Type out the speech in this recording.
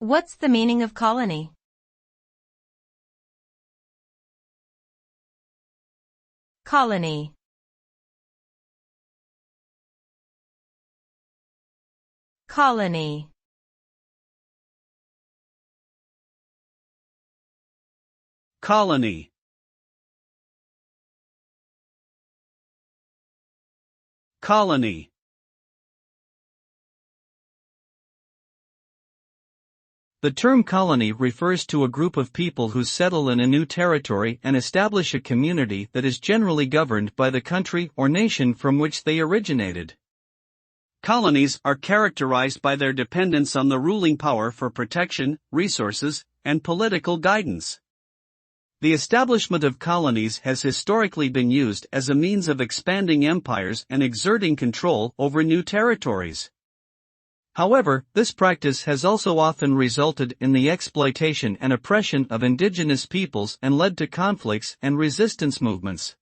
What's the meaning of colony? Colony. Colony. Colony. Colony. The term colony refers to a group of people who settle in a new territory and establish a community that is generally governed by the country or nation from which they originated. Colonies are characterized by their dependence on the ruling power for protection, resources, and political guidance. The establishment of colonies has historically been used as a means of expanding empires and exerting control over new territories. However, this practice has also often resulted in the exploitation and oppression of indigenous peoples and led to conflicts and resistance movements.